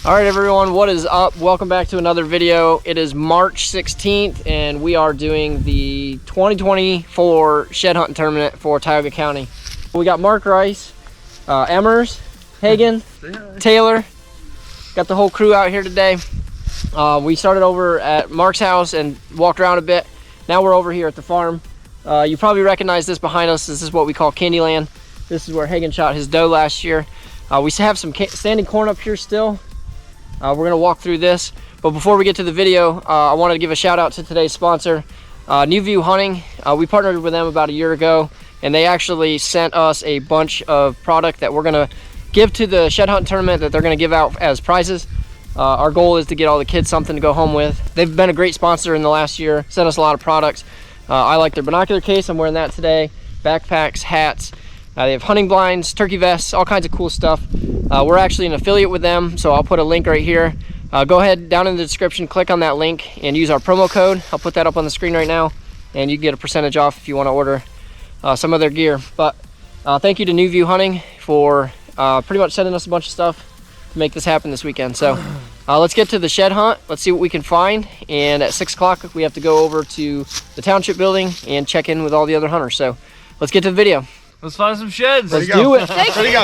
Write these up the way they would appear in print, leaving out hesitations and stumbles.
All right, everyone, what is up? Welcome back to another video. It is March 16th, and we are doing the 2024 shed hunting tournament for Tioga County. We got Mark Rice, Emmers, Hagen, Taylor. Got the whole crew out here today. We started over at Mark's house and walked around a bit. Now we're over here at the farm. You probably recognize this behind us. This is what we call Candyland. This is where Hagen shot his doe last year. We have some standing corn up here still. We're gonna walk through this, but before we get to the video, I wanted to give a shout out to today's sponsor, New View Hunting. We partnered with them about a year ago, and they actually sent us a bunch of product that we're gonna give to the shed hunt tournament that they're gonna give out as prizes. Our goal is to get all the kids something to go home with. They've been a great sponsor in the last year, sent us a lot of products. I like their binocular case. I'm wearing that today. Backpacks, hats. They have hunting blinds, turkey vests, all kinds of cool stuff. We're actually an affiliate with them, so I'll put a link right here. Go ahead down in the description, click on that link and use our promo code. I'll put that up on the screen right now, and you can get a percentage off if you want to order some of their gear. But thank you to New View Hunting for pretty much sending us a bunch of stuff to make this happen this weekend. So let's get to the shed hunt. Let's see what we can find. And at 6 o'clock, we have to go over to the township building and check in with all the other hunters. So let's get to the video. Let's find some sheds. Let's do it. Ready to go.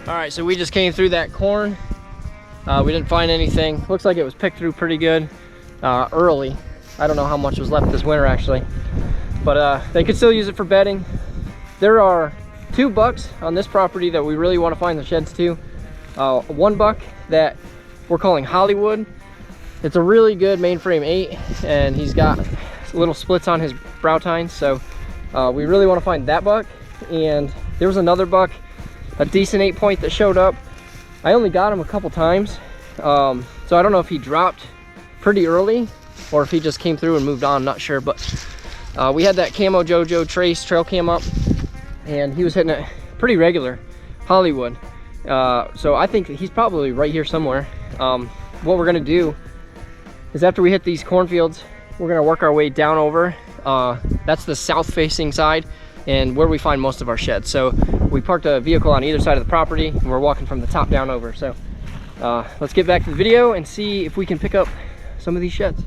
All right, so we just came through that corn. We didn't find anything. Looks like it was picked through pretty good early. I don't know how much was left this winter actually, but they could still use it for bedding. There are 2 bucks on this property that we really want to find the sheds to. One buck that we're calling Hollywood. It's a really good mainframe 8, and he's got little splits on his brow tines, so we really want to find that buck. And there was another buck, a decent 8-point that showed up. I only got him a couple times, so I don't know if he dropped pretty early or if he just came through and moved on, not sure. But we had that Camo Jojo Trace trail cam up, and he was hitting it pretty regular, Hollywood. So I think he's probably right here somewhere. What we're gonna do is after we hit these cornfields, we're gonna work our way down over. That's the south facing side and where we find most of our sheds. So we parked a vehicle on either side of the property, and we're walking from the top down over. So let's get back to the video and see if we can pick up some of these sheds.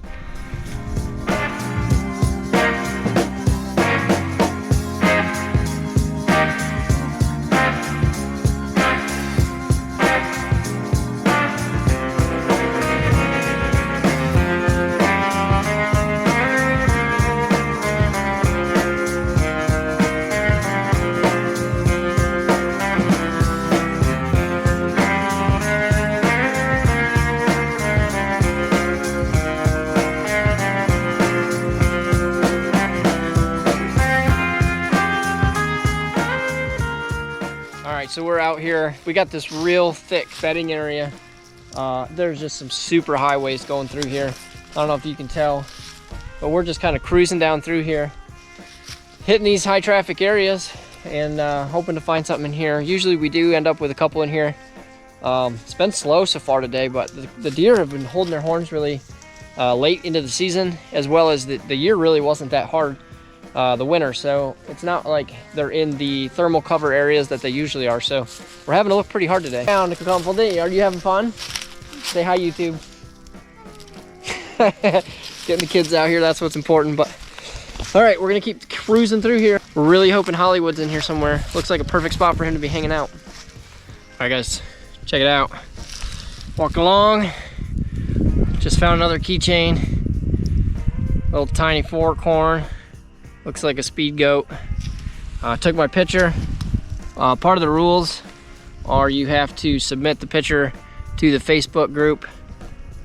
So we're out here. We got this real thick bedding area. There's just some super highways going through here. I don't know if you can tell, but we're just kind of cruising down through here, hitting these high traffic areas and hoping to find something in here. Usually we do end up with a couple in here. It's been slow so far today, but the deer have been holding their horns really late into the season, as well as the year really wasn't that hard. The winter, so it's not like they're in the thermal cover areas that they usually are. So we're having to look pretty hard today. Are you having fun? Say hi, YouTube. Getting the kids out here, that's what's important. But all right, we're gonna keep cruising through here. We're really hoping Hollywood's in here somewhere. Looks like a perfect spot for him to be hanging out. All right, guys, check it out. Walk along. Just found another keychain. Little tiny 4 corn. Looks like a speed goat. Took my picture. Part of the rules are you have to submit the picture to the Facebook group.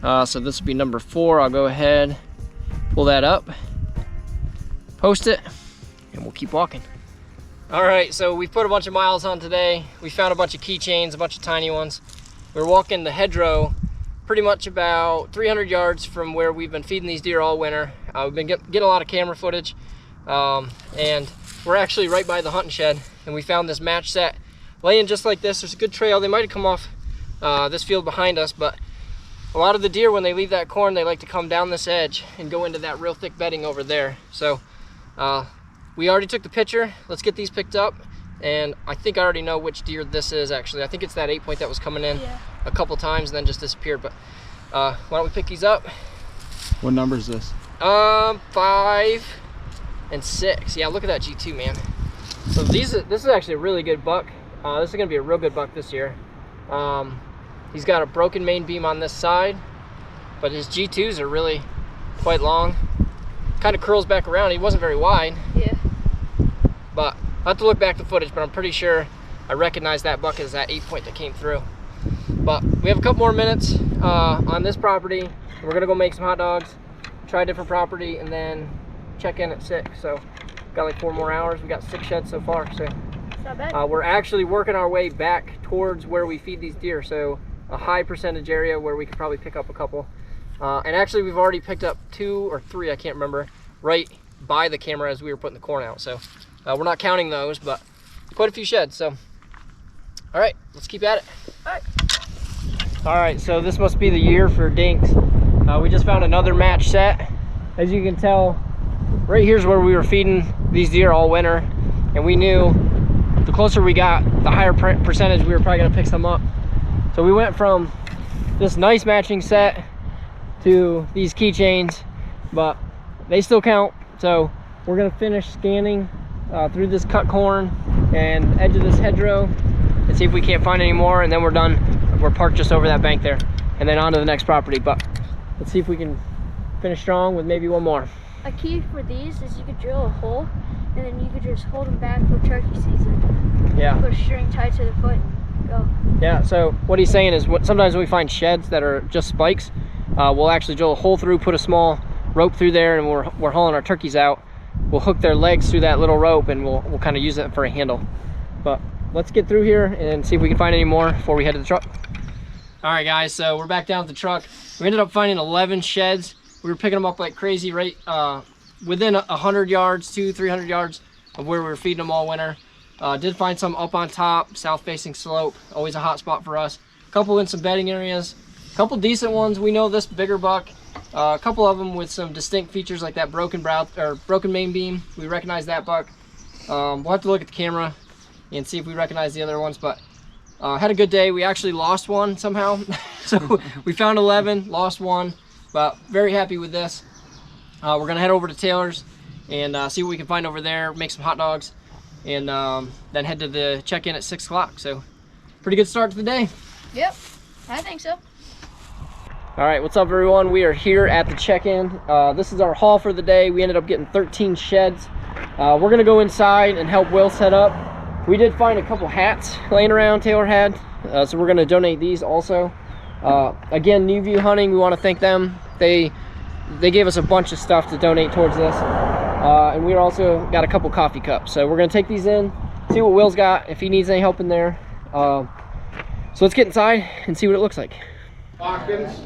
So this will be number 4. I'll go ahead, pull that up, post it, and we'll keep walking. All right, so we put a bunch of miles on today. We found a bunch of keychains, a bunch of tiny ones. We're walking the hedgerow pretty much about 300 yards from where we've been feeding these deer all winter. We've been getting a lot of camera footage, and we're actually right by the hunting shed, and we found this match set laying just like this. There's a good trail. They might have come off this field behind us, but a lot of the deer, when they leave that corn, they like to come down this edge and go into that real thick bedding over there. So we already took the picture. Let's get these picked up. And I think I already know which deer this is, actually. I think it's that 8-point that was coming in a couple times and then just disappeared. But why don't we pick these up? What number is this? 5 and 6. Yeah, look at that G2, man. So this is actually a really good buck. This is gonna be a real good buck this year. He's got a broken main beam on this side, but his G2s are really quite long. Kind of curls back around. He wasn't very wide. Yeah. But I'll have to look back the footage, but I'm pretty sure I recognize that buck as that 8-point that came through. But we have a couple more minutes on this property. We're gonna go make some hot dogs, try a different property, and then check in at 6. So got like 4 more hours. We got 6 sheds so far. So not bad. we're actually working our way back towards where we feed these deer. So a high percentage area where we could probably pick up a couple. And actually we've already picked up 2 or 3, I can't remember, right by the camera as we were putting the corn out. So we're not counting those, but quite a few sheds. So all right, let's keep at it. All right, so this must be the year for dinks. We just found another match set. As you can tell, right here's where we were feeding these deer all winter, and we knew the closer we got, the higher percentage we were probably gonna pick some up. So we went from this nice matching set to these keychains, but they still count. So we're gonna finish scanning through this cut corn and edge of this hedgerow and see if we can't find any more, and then we're done. We're parked just over that bank there, and then on to the next property. But let's see if we can finish strong with maybe one more. A key for these is you could drill a hole, and then you could just hold them back for turkey season. Yeah. Put a string tied to the foot and go. Yeah, so what he's saying is sometimes when we find sheds that are just spikes, we'll actually drill a hole through, put a small rope through there, and we're hauling our turkeys out. We'll hook their legs through that little rope, and we'll kind of use it for a handle. But let's get through here and see if we can find any more before we head to the truck. All right, guys, so we're back down at the truck. We ended up finding 11 sheds. We were picking them up like crazy, right within 100 yards, 200-300 yards of where we were feeding them all winter. Did find some up on top, south-facing slope, always a hot spot for us. A couple in some bedding areas, a couple decent ones. We know this bigger buck. A couple of them with some distinct features like that broken main beam. We recognize that buck. We'll have to look at the camera and see if we recognize the other ones, but had a good day. We actually lost one somehow. So we found 11, lost one, but very happy with this. We're gonna head over to Taylor's and see what we can find over there, make some hot dogs, and then head to the check-in at 6 o'clock. So pretty good start to the day. Yep, I think so. All right, what's up everyone? We are here at the check-in. This is our haul for the day. We ended up getting 13 sheds. We're gonna go inside and help Will set up. We did find a couple hats laying around Taylor had, so we're gonna donate these also. Again, New View Hunting, we wanna thank them. They gave us a bunch of stuff to donate towards this. And we also got a couple coffee cups. So we're gonna take these in, see what Will's got, if he needs any help in there. So let's get inside and see what it looks like. Hawkins.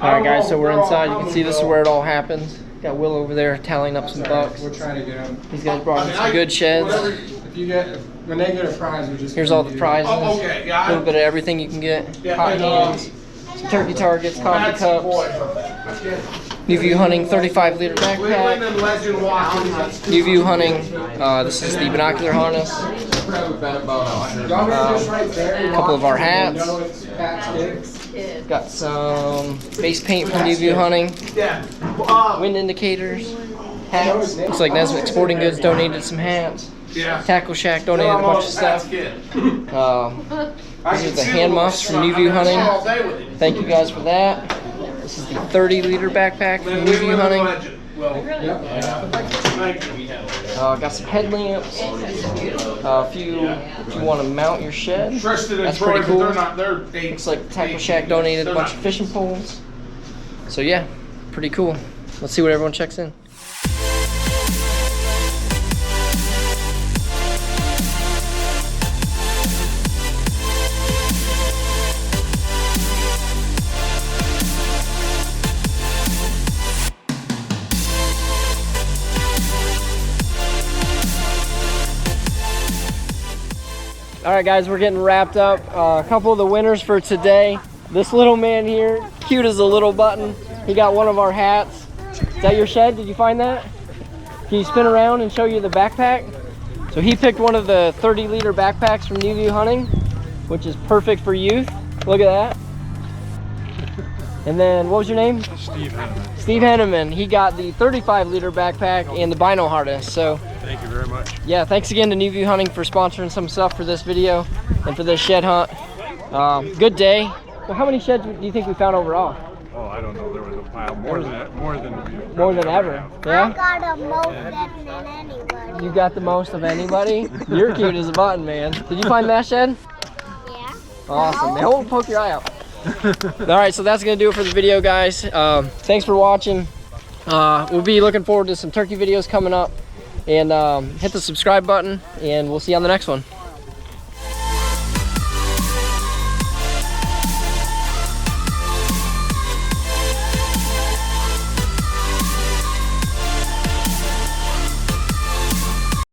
All right guys, so we're inside. You can see this is where it all happens. Got Will over there tallying up some bucks. We're trying to get them. These guys brought in some good sheds. If you get, when they get a prize, we just. Here's all the prizes. Oh, okay, A little bit of everything you can get. Hot hands, some turkey targets, coffee cups. New View Hunting 35-liter backpack. New View Hunting. This is the binocular harness. A couple of our hats. Got some base paint from New View Hunting. Wind indicators. Hats. Looks like Nesbitt Sporting Goods donated some hats. Tackle Shack donated a bunch of stuff. These are the hand muffs from New View Hunting. Thank you guys for that. This is the 30-liter backpack from New View Hunting. Got some headlamps. A few if you want to mount your shed. That's pretty cool. Looks like Tackle Shack donated a bunch of fishing poles. So yeah, pretty cool. Let's see what everyone checks in. All right, guys, we're getting wrapped up. A couple of the winners for today. This little man here, cute as a little button. He got one of our hats. Is that your shed? Did you find that? Can you spin around and show you the backpack? So he picked one of the 30-liter backpacks from New View Hunting, which is perfect for youth. Look at that. And then, what was your name? Steve Henneman. Steve Henneman. He got the 35-liter backpack and the bino harness. So, Thank you very much. yeah, thanks again to New View Hunting for sponsoring some stuff for this video and for this shed hunt. Good day. Well, how many sheds do you think we found overall? Oh, I don't know. There was a pile more than Ever. I Yeah? got a most than anybody. You got the most of anybody? You're cute as a button, man. Did you find that shed? Yeah. Awesome, man. We'll poke your eye out. All right, so that's gonna do it for the video, guys. Thanks for watching. We'll be looking forward to some turkey videos coming up, and hit the subscribe button, and we'll see you on the next one.